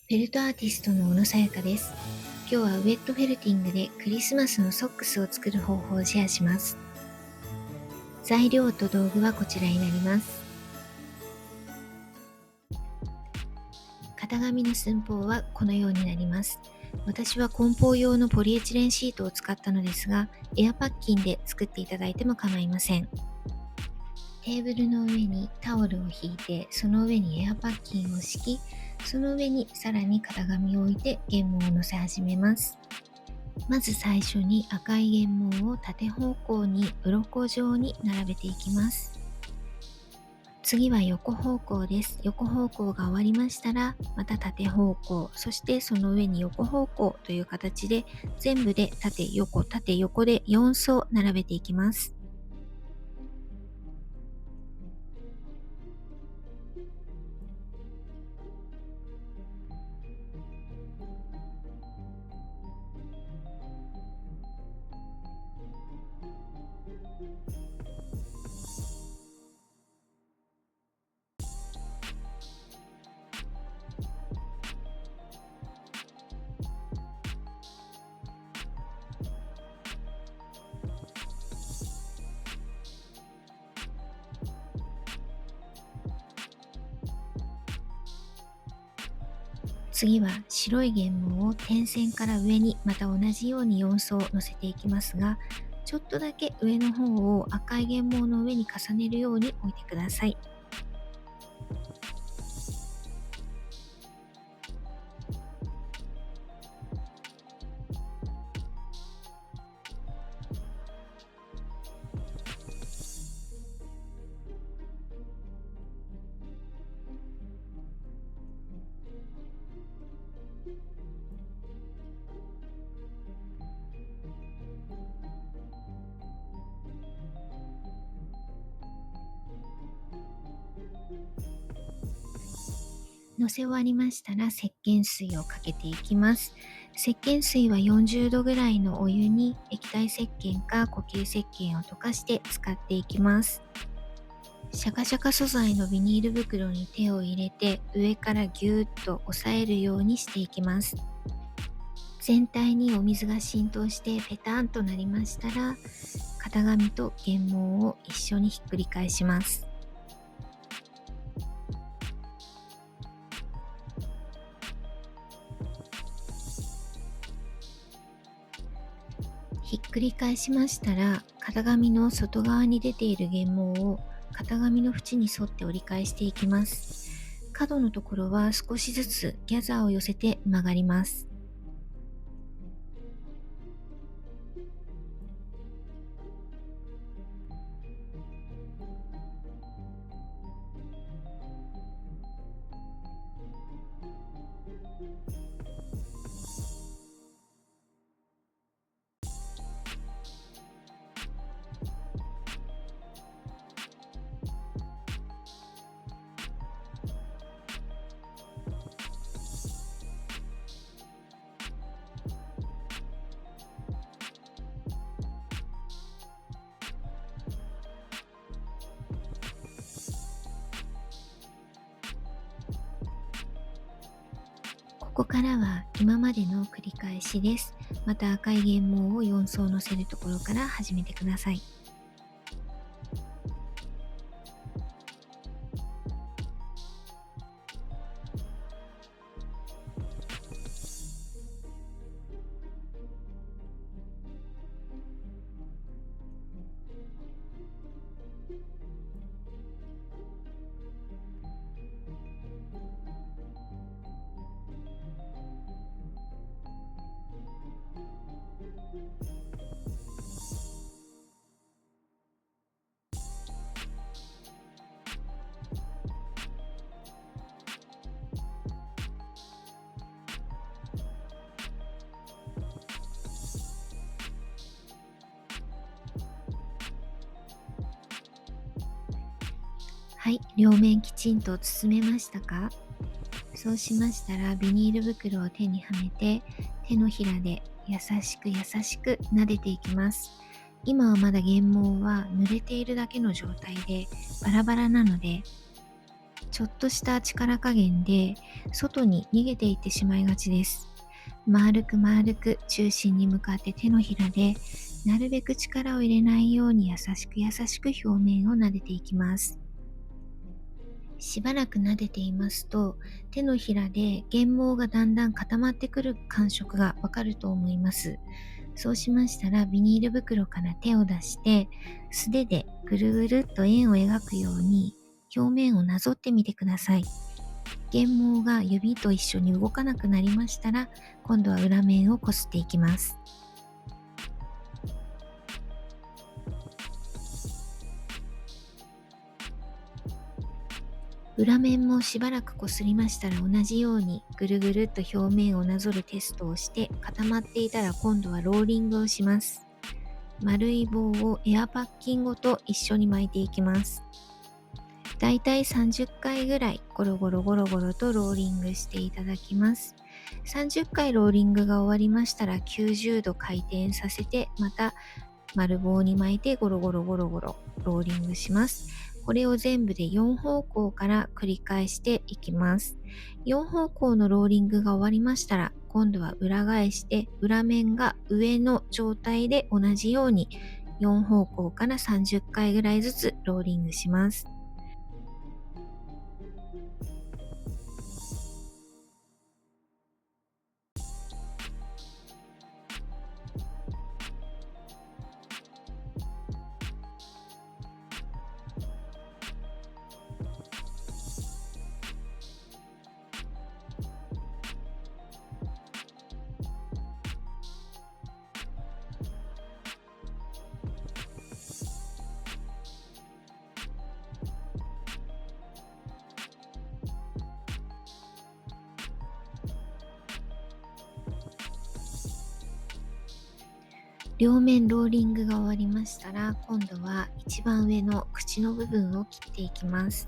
フェルトアーティストの小野さやかです。今日はウェットフェルティングでクリスマスのソックスを作る方法をシェアします。材料と道具はこちらになります。型紙の寸法はこのようになります。私は梱包用のポリエチレンシートを使ったのですが、エアパッキンで作っていただいても構いません。テーブルの上にタオルを引いて、その上にエアパッキンを敷き、その上にさらに型紙を置いて原毛を乗せ始めます。まず最初に赤い原毛を縦方向に鱗状に並べていきます。次は横方向です。横方向が終わりましたら、また縦方向、そしてその上に横方向という形で、全部で縦横縦横で4層並べていきます。次は白い原毛を点線から上にまた同じように4層乗せていきますが、ちょっとだけ上の方を赤い原毛の上に重ねるように置いてください。のせ終わりましたら石鹸水をかけていきます。石鹸水は40度ぐらいのお湯に液体石鹸か固形石鹸を溶かして使っていきます。シャカシャカ素材のビニール袋に手を入れて上からぎゅーっと押さえるようにしていきます。全体にお水が浸透してペタンとなりましたら、型紙と原毛を一緒にひっくり返します。ひっくり返しましたら、型紙の外側に出ている原毛を型紙の縁に沿って折り返していきます。角のところは少しずつギャザーを寄せて曲がります。ここからは今までの繰り返しです。また赤い原毛を4層乗せるところから始めてください。はい、両面きちんと包めましたか？そうしましたらビニール袋を手にはめて手のひらで優しく優しく撫でていきます。今はまだ原毛は濡れているだけの状態でバラバラなので、ちょっとした力加減で外に逃げていってしまいがちです。丸く丸く中心に向かって手のひらでなるべく力を入れないように優しく優しく表面を撫でていきます。しばらく撫でていますと、手のひらで原毛がだんだん固まってくる感触がわかると思います。そうしましたら、ビニール袋から手を出して、素手でぐるぐるっと円を描くように表面をなぞってみてください。原毛が指と一緒に動かなくなりましたら、今度は裏面をこすっていきます。裏面もしばらくこすりましたら、同じようにぐるぐるっと表面をなぞるテストをして、固まっていたら今度はローリングをします。丸い棒をエアパッキンごと一緒に巻いていきます。だいたい30回ぐらいゴロゴロゴロゴロとローリングしていただきます。30回ローリングが終わりましたら、90度回転させて、また丸棒に巻いてゴロゴロゴロゴロローリングします。これを全部で4方向から繰り返していきます。4方向のローリングが終わりましたら、今度は裏返して裏面が上の状態で同じように4方向から30回ぐらいずつローリングします。両面ローリングが終わりましたら、今度は一番上の口の部分を切っていきます。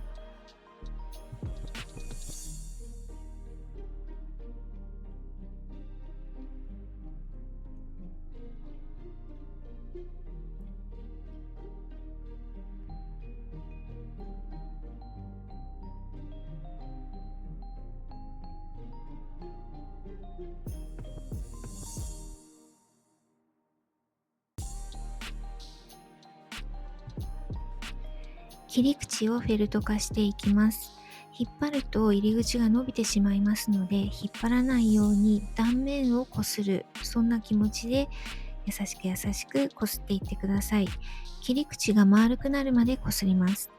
切り口をフェルト化していきます。引っ張ると入り口が伸びてしまいますので、引っ張らないように断面をこする、そんな気持ちで優しく優しくこすっていってください。切り口が丸くなるまでこすります。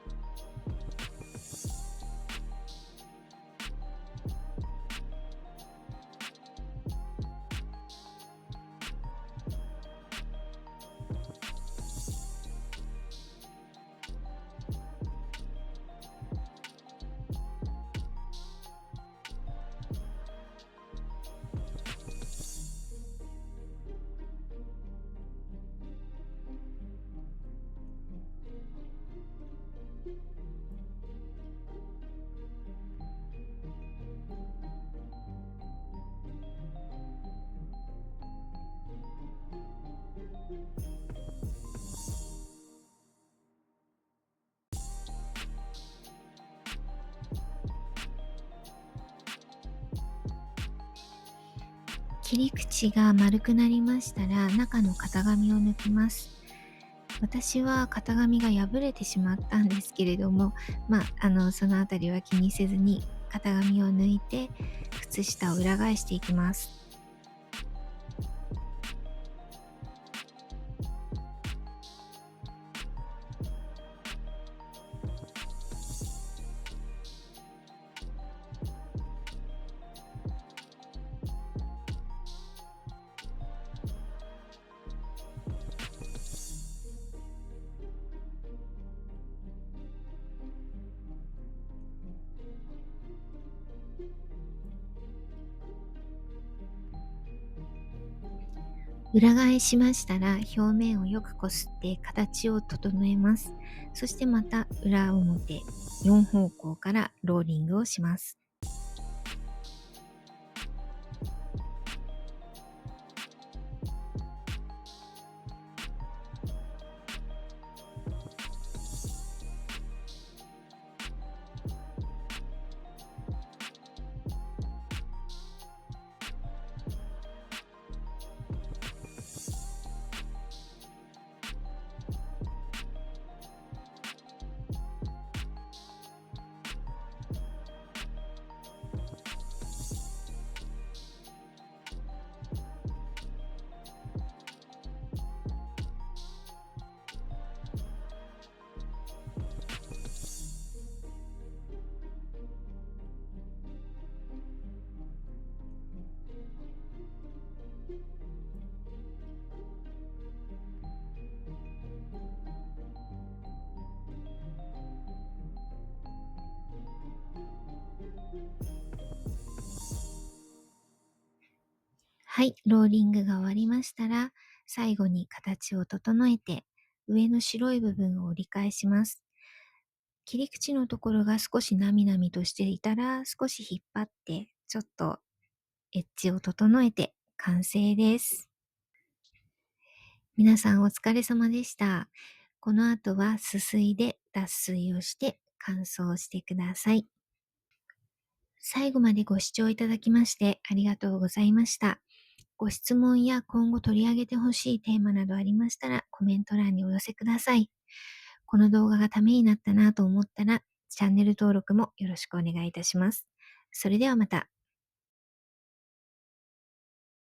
切り口が丸くなりましたら、中の型紙を抜きます。私は型紙が破れてしまったんですけれども、そのあたりは気にせずに型紙を抜いて靴下を裏返していきます。裏返しましたら、表面をよくこすって形を整えます。そしてまた裏表4方向からローリングをします。はい、ローリングが終わりましたら、最後に形を整えて、上の白い部分を折り返します。切り口のところが少しなみなみとしていたら、少し引っ張って、ちょっとエッジを整えて完成です。皆さんお疲れ様でした。この後はすすいで脱水をして乾燥してください。最後までご視聴いただきましてありがとうございました。ご質問や今後取り上げてほしいテーマなどありましたらコメント欄にお寄せください。この動画がためになったなと思ったらチャンネル登録もよろしくお願いいたします。それではまた。